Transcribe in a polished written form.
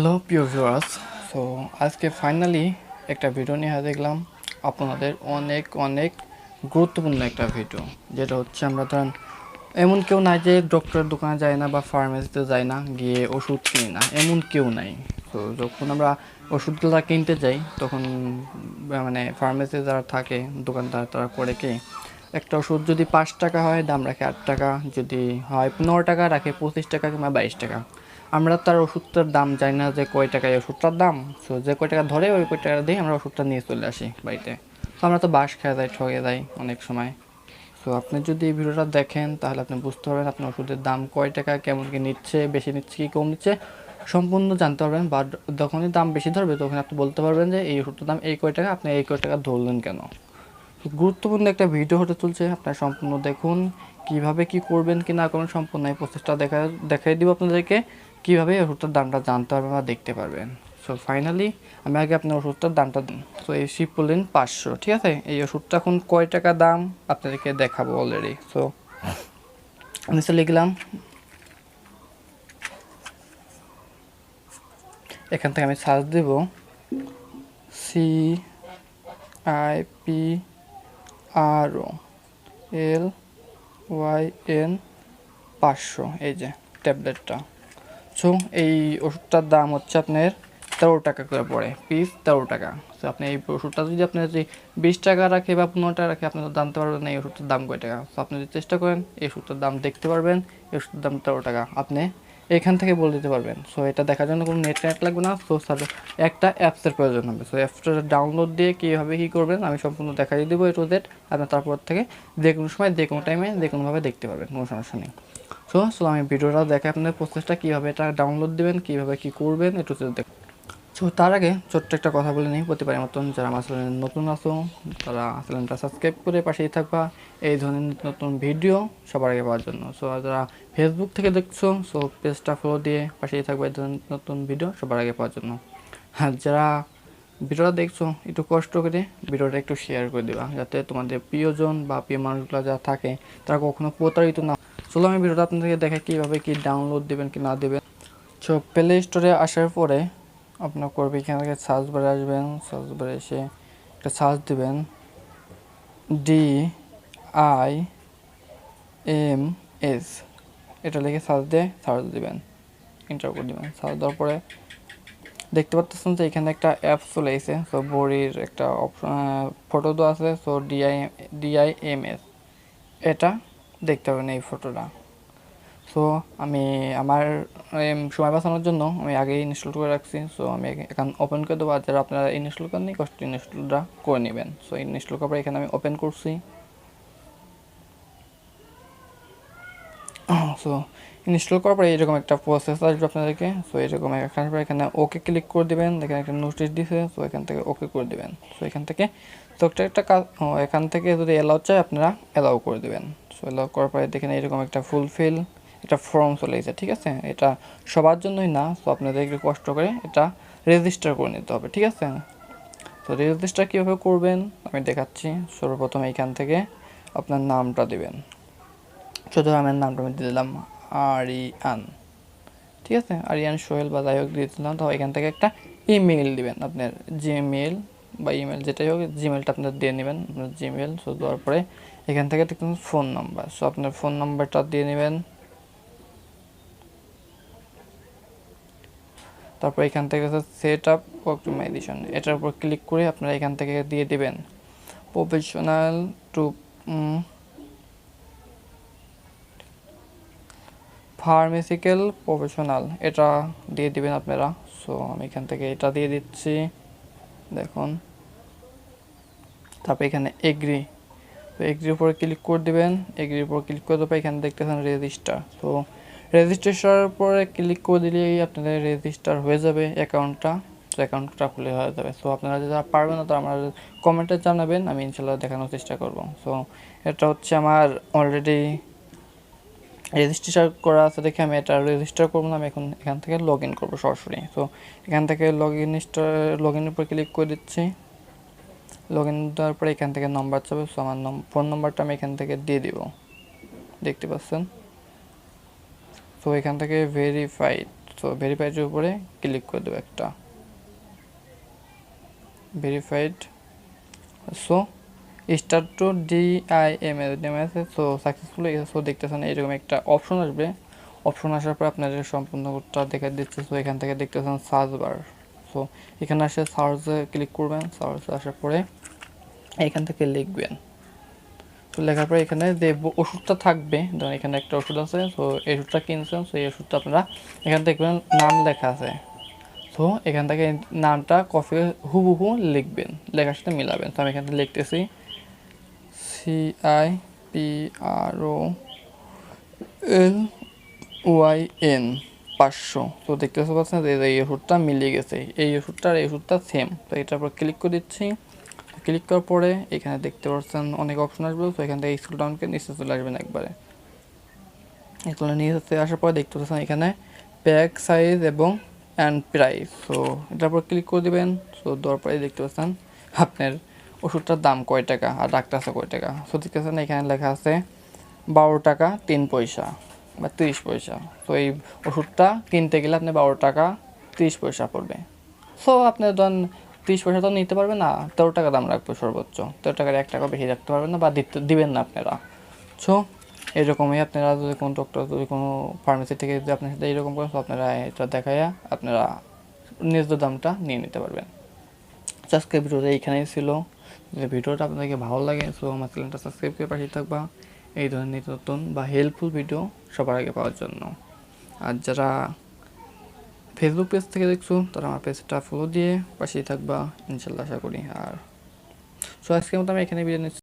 Hello প্রিয় viewers. So আজকে finally একটা ভিডিও নিয়ে দেখলাম আপনাদের অনেক অনেক গুরুত্বপূর্ণ একটা ভিডিও, যেটা হচ্ছে আমরা ধরেন এমন কেউ নাই যে ডক্টরের দোকানে যায় না বা ফার্মেসিতে যায় না গিয়ে ওষুধ কিনি না, এমন কেউ নাই। তো যখন আমরা ওষুধগুলো কিনতে যাই তখন মানে ফার্মেসি যারা থাকে দোকানদার তারা করে কি একটা ওষুধ যদি 5 টাকা হয় দাম রাখে 8 টাকা, যদি হয় 15 টাকা রাখে 25 টাকা কিংবা 22 টাকা। আমরা তার ওষুধটার দাম জানি না যে কয় টাকায় ওষুধটার দাম। সো যে কয় টাকা ধরে ওই কয় টাকা দিয়ে আমরা ওষুধটা নিয়ে চলে আসি বাড়িতে। তো আমরা তো বাস খেয়ে যাই, ঠকে যাই অনেক সময়। সো আপনি যদি এই ভিডিওটা দেখেন তাহলে আপনি বুঝতে পারবেন আপনার ওষুধের দাম কয় টাকা, কেমন কি নিচ্ছে, বেশি নিচ্ছে কি কম নিচ্ছে সম্পূর্ণ জানতে পারবেন। বা যখনই দাম বেশি ধরবে তখন আপনি বলতে পারবেন যে এই ওষুধটার দাম এই কয় টাকা, আপনি এই কয় টাকা ধরলেন কেন। গুরুত্বপূর্ণ একটা ভিডিও হতে চলছে, আপনারা সম্পূর্ণ দেখুন। কিভাবে কি করবেন কি না করবেন সম্পূর্ণ এই প্রসেসটা দেখাই দিব আপনাদেরকে, কীভাবে ওষুধটার দামটা জানতে পারবেন বা দেখতে পারবেন। সো ফাইনালি আমি আগে আপনার ওষুধটার দামটা দিন। সো এই সিপ্রোলিন 500, ঠিক আছে। এই ওষুধটা এখন কয় টাকা দাম আপনাদেরকে দেখাবো অলরেডি। সো নিচে লিখলাম, এখান থেকে আমি সার্চ দেব CIPROLYN 500, এই যে ট্যাবলেটটা। সো এই ওষুধটার দাম হচ্ছে আপনার 13 টাকা করে পড়ে, পিস 13 টাকা। সো আপনি এই ওষুধটা যদি আপনার যদি 20 টাকা রাখে বা 15 টাকা রাখে আপনি তো জানতে পারবেন না এই ওষুধটার দাম কয় টাকা। সো আপনি যদি চেষ্টা করেন এই ওষুধটার দাম দেখতে পারবেন, এই ওষুধটার দাম 13 টাকা আপনি এখান থেকে বলে দিতে পারবেন। সো এটা দেখার জন্য কোনো নেট লাগবে না। সো একটা অ্যাপসের প্রয়োজন হবে। সো অ্যাপসটা ডাউনলোড দিয়ে কীভাবে কী করবেন আমি সম্পূর্ণ দেখাই দেবো এ টু জেড। আপনার তারপর থেকে যে কোনো সময় যে কোনো টাইমে যে কোনোভাবে দেখতে পারবেন, কোনো সমস্যা নেই। সো আমি ভিডিওটা দেখে আপনাদের প্রসেসটা কীভাবে এটা ডাউনলোড দেবেন, কীভাবে কী করবেন একটু দেখ। সো তার আগে ছোট্ট একটা কথা বলে নিই, প্রতিবারের মতন যারা আমার চ্যানেলে নতুন আসো তারা চ্যানেলটা সাবস্ক্রাইব করে পাশেই থাকবা এই ধরনের নতুন ভিডিও সবার আগে পাওয়ার জন্য। সো যারা ফেসবুক থেকে দেখছো সো পেজটা ফলো দিয়ে পাশেই থাকবে এই ধরনের নতুন ভিডিও সবার আগে পাওয়ার জন্য। হ্যাঁ, যারা ভিডিওটা দেখছো একটু কষ্ট করে ভিডিওটা একটু শেয়ার করে দেবা, যাতে তোমাদের প্রিয়জন বা প্রিয় মানুষগুলো যারা থাকে তারা কখনো প্রতারিত না। চলো আমি ভিডিওটা আপনাদেরকে দেখাই কীভাবে কি ডাউনলোড দেবেন কি না দেবেন। সো প্লে স্টোরে আসার পরে আপনার করবে এখান থেকে সার্চ বারে আসবেন, সার্চ বারে এসে একটা সার্চ দেবেন DIMS, এটা লিখে সার্চ দিয়ে সার্চ দেবেন, এন্টার করে দেবেন। সার্চ দেওয়ার পরে দেখতে পাচ্ছেন যে এখানে একটা অ্যাপ চলে এসেছে। সো বড়ির একটা অপশন ফটো দেওয়া আছে। সো DIMS এটা দেখতে পাবেন এই ফটোটা। সো আমি আমার সময় বাঁচানোর জন্য আমি আগেই ইনস্টল করে রাখছি। সো আমি এখন ওপেন করে দেবো। আর যারা আপনারা ইনস্টল করেন নি কষ্ট ইনস্টলটা করে নেবেন। সো ইনস্টল করার পরে এখানে আমি ওপেন করছি। সো ইনস্টল করার পরে এরকম একটা প্রসেস আসবে আপনাদেরকে। সো এরকম এখানে ওকে ক্লিক করে দেবেন, দেখেন একটা নোটিশ দিছে। সো এখান থেকে ওকে করে দেবেন। সো এখান থেকে তো একটা কাজ, এখান থেকে যদি অ্যালাউ চাই আপনারা অ্যালাউ করে দেবেন। সো অ্যালাউ করার পরে দেখেন এরকম একটা ফুলফিল একটা ফর্ম চলে এসেছে, ঠিক আছে। এটা সবার জন্যই না, সো আপনাদের একটু কষ্ট করে এটা রেজিস্টার করে নিতে হবে, ঠিক আছে। তো রেজিস্টার কীভাবে করবেন আমি দেখাচ্ছি। সর্বপ্রথম এইখান থেকে আপনার নামটা দেবেন। শুধু আমার নামটা আমি দিয়ে দিলাম আরিয়ান, ঠিক আছে। আরিয়ান সোহেল বা যাই হোক দিয়ে দিলাম। তো এখান থেকে একটা ইমেল দিবেন, আপনার জিমেল বা ইমেল যেটাই হোক জিমেলটা আপনার দিয়ে নেবেন, আপনার জিমেল। সো দেওয়ার পরে এখান থেকে দেখুন ফোন নাম্বার। সো আপনার ফোন নাম্বারটা দিয়ে নেবেন। তারপর এখান থেকে সেট আপ অপটিমাইজেশন, এটার উপর ক্লিক করে আপনারা এখান থেকে দিয়ে দেবেন প্রফেশনাল টু ফার্মেসিক্যাল প্রফেশনাল, এটা দিয়ে দিবেন আপনারা। সো আমি এখান থেকে এটা দিয়ে দিচ্ছি, দেখুন। তারপর এখানে এগ্রি, তো এগ্রির উপরে ক্লিক করে দেবেন। এগ্রির উপর ক্লিক করে দেবো, এখানে দেখতেছেন রেজিস্টার। তো রেজিস্ট্রেশনের পরে ক্লিক করে দিলেই আপনাদের রেজিস্টার হয়ে যাবে অ্যাকাউন্টটা। তো অ্যাকাউন্টটা খুলে হয়ে যাবে। সো আপনারা যারা পারবেন না তো আমার কমেন্টে জানাবেন, আমি ইনশাল্লাহ দেখানোর চেষ্টা করব। সো এটা হচ্ছে আমার অলরেডি রেজিস্ট্রেশন করা আছে দেখে আমি এটা রেজিস্টার করবো না, আমি এখন এখান থেকে লগ ইন করবো সরাসরি। তো এখান থেকে লগ ইনের উপর ক্লিক করে দিচ্ছি। লগ ইন দেওয়ার পরে এখান থেকে নম্বর চাবে। সো আমার ফোন নম্বরটা আমি এখান থেকে দিয়ে দিব, দেখতে পাচ্ছেন। তো এখান থেকে ভেরিফাইড, সো ভেরিফাইডের উপরে ক্লিক করে দেবো একটা, verified. So start to DIMS আছে, সো সাকসেসফুল হয়ে গেছে। সো দেখতেছেন এরকম একটা অপশন আসবে, অপশন আসার পর আপনাদের সম্পূর্ণ কোডটা দেখা দিচ্ছে। সো এখান থেকে দেখতেছেন সার্চ বার, সো এখানে আসে সার্চে ক্লিক করবেন, সার্চ আসার পরে এখান থেকে লিখবেন। তো লেখার পরে এখানে যে ওষুধটা থাকবে, ধরুন এখানে একটা ওষুধ আছে, সো এই ওষুধটা কিনছেন, সো এই ওষুধটা আপনারা এখান থেকে নাম লেখা আছে, সো এখান থেকে নামটা কপি হুবহু লিখবেন, লেখার সাথে মিলাবেন। তো আমি এখান থেকে লিখতেছি CIPROLYN 500। তো দেখতেতে পাচ্ছেন যে এই ওষুধটা মিলিয়ে গেছে, এই ওষুধটা আর এই ওষুধটা সেম। তো এটার উপর ক্লিক করে দিচ্ছি। ক্লিক করার পরে এখানে দেখতে পাচ্ছেন অনেক অপশন আসবে, তো এখান থেকে স্ক্রল ডাউন করে নিচে চলে আসবেন একবারে। এগুলো নিচে আসার পরে দেখতে পাচ্ছেন এখানে প্যাক সাইজ এবং প্রাইস, সো এটার উপর ক্লিক করে দিবেন। সো দেওয়ার পরে দেখতে পাচ্ছেন আপনার ওষুধটার দাম কয় টাকা আর ডাক্তার আছে কয় টাকা। সো দেখতেছেন এখানে লেখা আছে 12 টাকা 3 পয়সা বা 30 পয়সা। তো এই ওষুধটা কিনতে গেলে আপনি 12 টাকা 30 পয়সা পড়বে। সো আপনি ধরেন 30 পয়সা তো নিতে পারবেন না, 13 টাকা দাম রাখবে সর্বোচ্চ, 13 টাকার 1 টাকা বেশি রাখতে পারবেন না বা দিবেন না আপনারা। সো এরকমই আপনারা যদি কোনো ডক্টর যদি কোনো ফার্মেসি থেকে যদি আপনার সাথে এরকম করেন, আপনারা এটা দেখাইয়া আপনারা ন্যায্য দামটা নিয়ে নিতে পারবেন। আজকে ভিডিওটা এইখানেই ছিল। যদি ভিডিওটা আপনাদেরকে ভালো লাগে, সো আমার চ্যানেলটা সাবস্ক্রাইব করে পাশে থাকবা এই ধরনের নিত্য নতুন বা হেল্পফুল ভিডিও সবার আগে পাওয়ার জন্য। আর যারা ফেসবুক পেজ থেকে দেখছো তারা আমার পেজটা ফলো দিয়ে পাশেই থাকবা ইনশাল্লাহ, আশা করি। আর সো আজকের মতো আমি এখানে বিদায় নিচ্ছি।